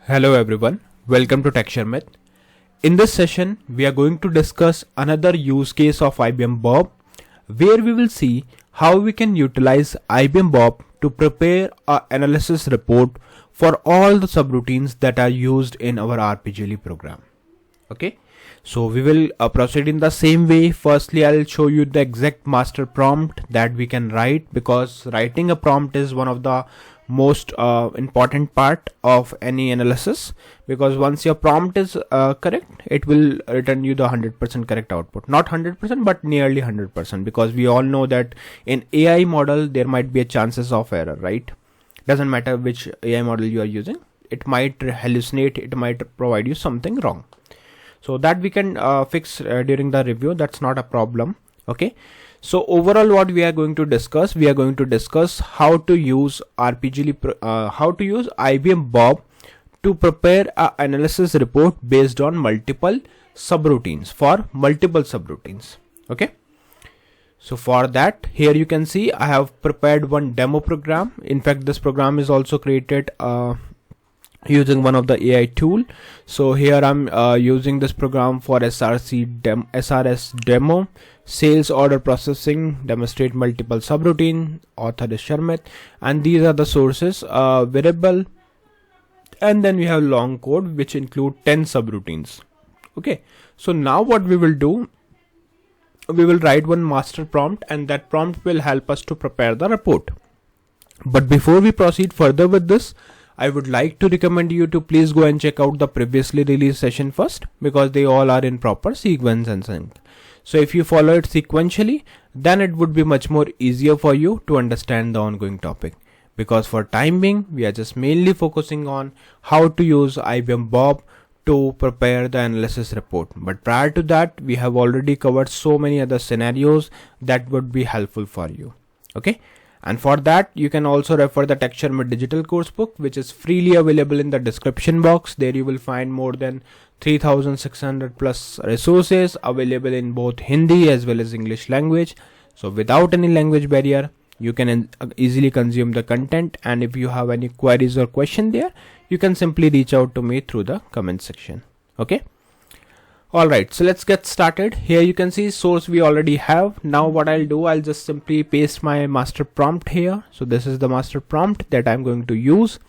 Hello everyone, welcome to TechSharemith. In this session, we are going to discuss another use case of IBM Bob, where we will see how we can utilize IBM Bob to prepare an analysis report for all the subroutines that are used in our RPGLE program. Okay, so we will proceed in the same way. Firstly, I'll show you the exact master prompt that we can write, because writing a prompt is one of the most important part of any analysis, because once your prompt is correct, it will return you the 100% correct output. Not 100% but nearly 100%, because we all know that in AI model there might be a chances of error, right? Doesn't matter which AI model you are using, it might hallucinate, it might provide you something wrong. So that we can fix during the review. That's not a problem. Okay, so overall what we are going to discuss, how to use RPGLE, how to use IBM Bob to prepare an analysis report based on multiple subroutines for multiple subroutines. Okay, so for that, here you can see I have prepared one demo program. In fact, this program is also created using one of the AI tool. So here I'm using this program for SRS demo, sales order processing, demonstrate multiple subroutine, author is Sharmit, and these are the sources, variable, and then we have long code which include 10 subroutines. Okay, so now what we will do, we will write one master prompt, and that prompt will help us to prepare the report. But before we proceed further with this, I would like to recommend you to please go and check out the previously released session first, because they all are in proper sequence and sync. So if you follow it sequentially, then it would be much more easier for you to understand the ongoing topic, because for time being, we are just mainly focusing on how to use IBM Bob to prepare the analysis report. But prior to that, we have already covered so many other scenarios that would be helpful for you. Okay. And for that, you can also refer the TechSharemith digital course book, which is freely available in the description box. There you will find more than 3600 plus resources available in both Hindi as well as English language. So without any language barrier, you can easily consume the content. And if you have any queries or question there, you can simply reach out to me through the comment section. Okay. Alright, so let's get started. Here you can see source we already have. Now what I'll do, I'll just simply paste my master prompt here. So this is the master prompt that I'm going to use.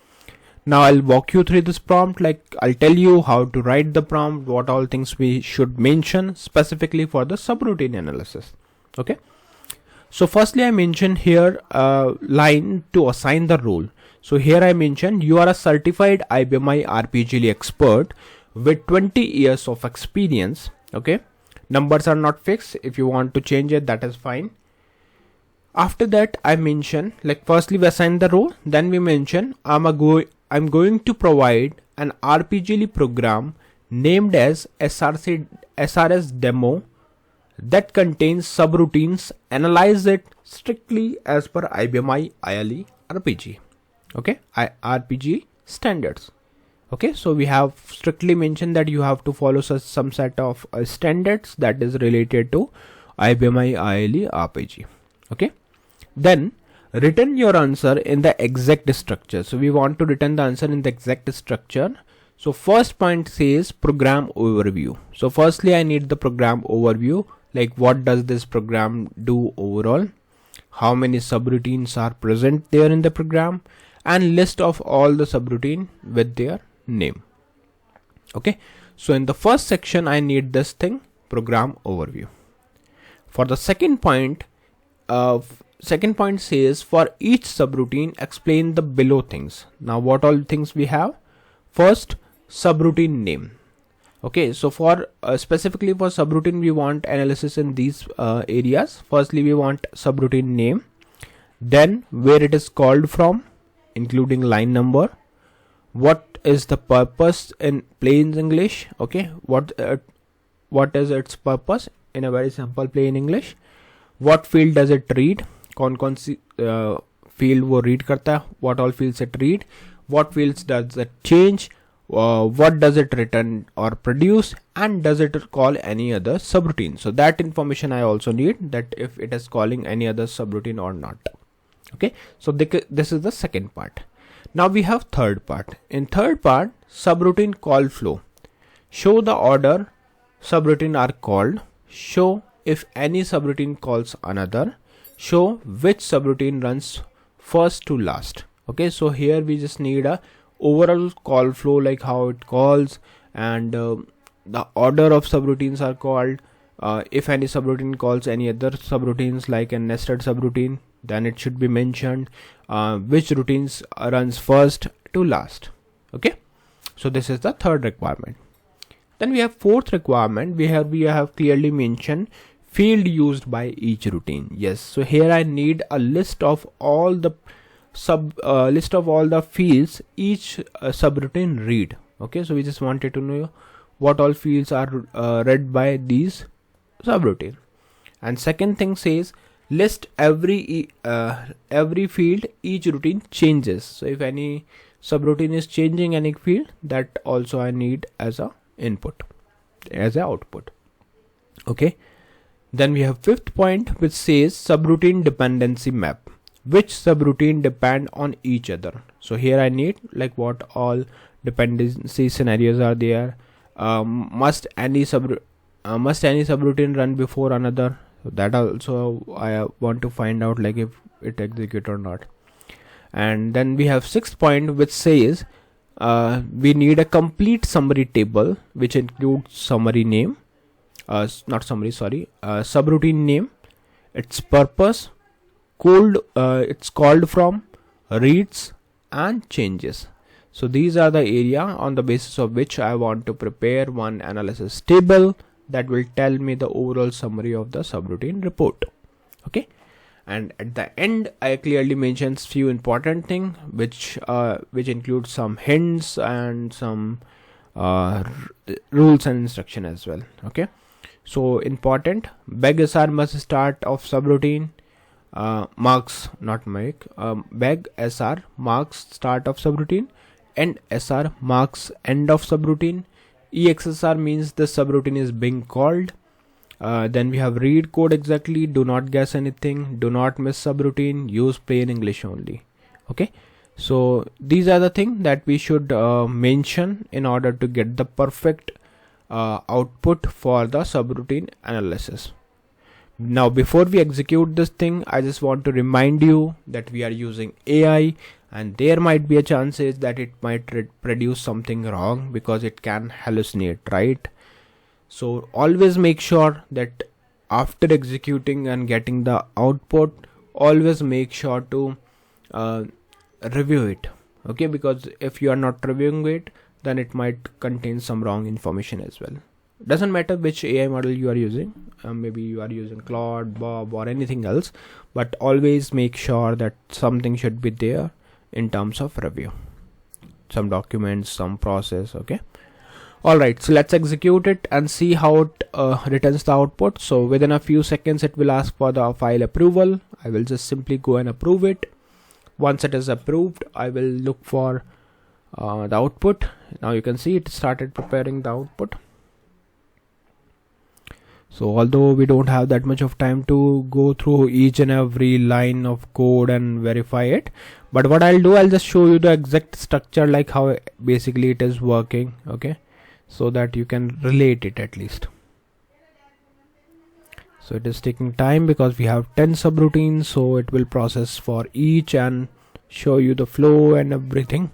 Now I'll walk you through this prompt, like I'll tell you how to write the prompt, what all things we should mention specifically for the subroutine analysis. Okay. So firstly, I mentioned here a line to assign the role. So here I mentioned you are a certified IBM RPGLE expert with 20 years of experience. Okay, numbers are not fixed. If you want to change it, that is fine. After that, I mention, like firstly we assign the role, then we mention I'm going to provide an RPGLE program named as SRS demo that contains subroutines. Analyze it strictly as per IBM ILE RPG. Okay, RPG standards. Okay, so we have strictly mentioned that you have to follow some set of standards that is related to IBM ILE RPG. Okay, then return your answer in the exact structure. So we want to return the answer in the exact structure. So first point says program overview. So firstly, I need the program overview, like what does this program do overall, how many subroutines are present there in the program, and list of all the subroutine with their name. Okay, so in the first section I need this thing, program overview. For the second point says for each subroutine explain the below things. Now what all things we have? First, subroutine name. Okay, so for specifically for subroutine we want analysis in these areas. Firstly, we want subroutine name, then where it is called from, including line number, what is the purpose in plain English. Okay, what is its purpose in a very simple plain English, what field does it read, कौन सी field वो read करता है, what all fields it read, what fields does it change, what does it return or produce, and does it call any other subroutine. So that information I also need, that if it is calling any other subroutine or not. Okay, so this is the second part. Now we have third part. In third part, subroutine call flow. Show the order subroutine are called. Show if any subroutine calls another. Show which subroutine runs first to last. Okay, so here we just need a overall call flow, like how it calls and the order of subroutines are called. If any subroutine calls any other subroutines like a nested subroutine, then it should be mentioned which routines runs first to last. Okay, so this is the third requirement. Then we have fourth requirement. We have clearly mentioned field used by each routine. Yes, so here I need a list of all the fields each subroutine read. Okay, so we just wanted to know what all fields are read by these subroutine. And second thing says list every field each routine changes. So if any subroutine is changing any field, that also I need as a input, as a output. Okay, then we have fifth point, which says subroutine dependency map. Which subroutine depend on each other? So here I need like what all dependency scenarios are there. Must any subroutine run before another? So that also I want to find out, like if it execute or not. And then we have sixth point, which says we need a complete summary table, which includes summary name, subroutine name, its purpose, it's called from, reads and changes. So these are the area on the basis of which I want to prepare one analysis table that will tell me the overall summary of the subroutine report. Okay, and at the end I clearly mentions few important things which include some hints and some rules and instruction as well. Okay, so important, BEGSR must start of subroutine. BEGSR marks start of subroutine, ENDSR marks end of subroutine, EXSR means the subroutine is being called. Then we have read code exactly, do not guess anything, do not miss subroutine, use plain English only. Okay, so these are the things that we should mention in order to get the perfect output for the subroutine analysis. Now before we execute this thing, I just want to remind you that we are using AI, and there might be a chances that it might produce something wrong because it can hallucinate, right? So always make sure that after executing and getting the output, always make sure to review it. Okay, because if you are not reviewing it, then it might contain some wrong information as well. Doesn't matter which AI model you are using, maybe you are using Claude, Bob or anything else, but always make sure that something should be there in terms of review, some documents, some process. Okay, alright, so let's execute it and see how it returns the output. So within a few seconds it will ask for the file approval. I will just simply go and approve it. Once it is approved, I will look for the output. Now you can see it started preparing the output. So although we don't have that much of time to go through each and every line of code and verify it, but what I'll do, I'll just show you the exact structure, like how basically it is working. Okay, so that you can relate it at least. So it is taking time because we have 10 subroutines, so it will process for each and show you the flow and everything.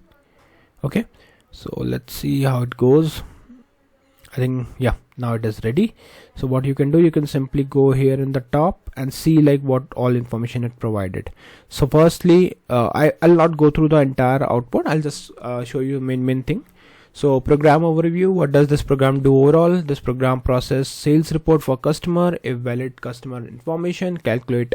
Okay, so let's see how it goes. I think, yeah, now it is ready. So what you can do, you can simply go here in the top and see like what all information it provided. So firstly, I'll not go through the entire output. I'll just show you main thing. So program overview, what does this program do overall? This program process sales report for customer, if valid customer information, calculate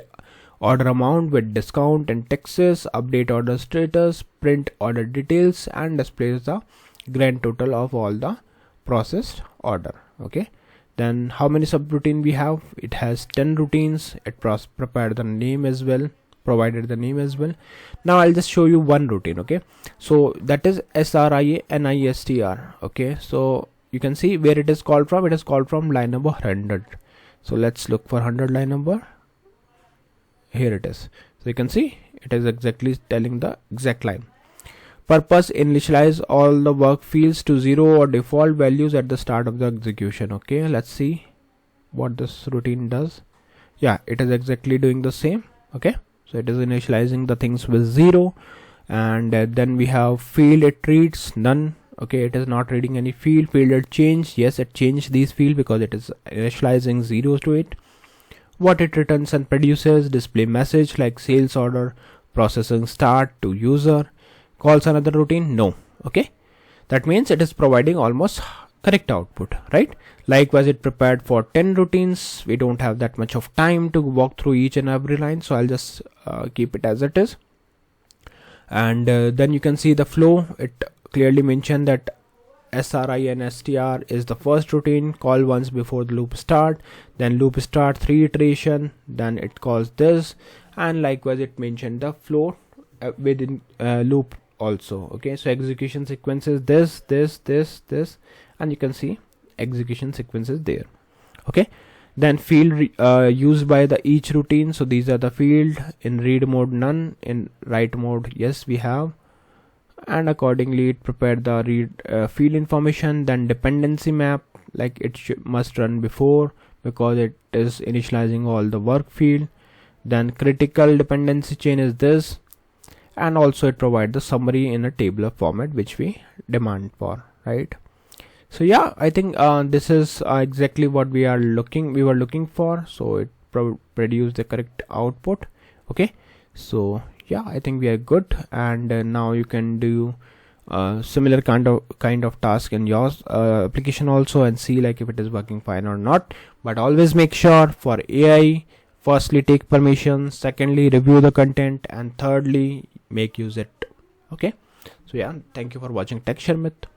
order amount with discount and taxes, update order status, print order details, and displays the grand total of all the processed order. Okay, then how many subroutine we have? It has 10 routines. It prepared the name as well, provided the name as well. Now I'll just show you one routine. Okay, so that is SRIA NISTR. Okay, so you can see where it is called from. It is called from line number 100. So let's look for 100 line number. Here it is. So you can see it is exactly telling the exact line. Purpose, initialize all the work fields to 0 or default values at the start of the execution. Okay, let's see what this routine does. Yeah, it is exactly doing the same. Okay, so it is initializing the things with 0, and then we have field, it reads none. Okay, it is not reading any field. It changed, yes, it changed these fields because it is initializing zeros to it. What it returns and produces, display message like sales order, processing start to user. Calls another routine, no. Okay, that means it is providing almost correct output, right? Likewise, it prepared for 10 routines. We don't have that much of time to walk through each and every line, so I'll just keep it as it is. And then you can see the flow. It clearly mentioned that SRI and STR is the first routine, call once before the loop start, then loop start 3 iteration, then it calls this, and likewise it mentioned the flow within loop also. Okay, so execution sequences this, and you can see execution sequences there. Okay, then field used by the each routine. So these are the field. In read mode none, in write mode yes we have, and accordingly it prepared the read field information. Then dependency map, like it must run before because it is initializing all the work field. Then critical dependency chain is this, and also it provides the summary in a tabular format which we demand for, right? So yeah, I think this is exactly what we were looking for. So it produced the correct output. Okay, so yeah, I think we are good, and now you can do similar kind of task in your application also and see like if it is working fine or not. But always make sure for AI, firstly take permission, secondly review the content, and thirdly make use it. Okay, so yeah, thank you for watching Texture Myth.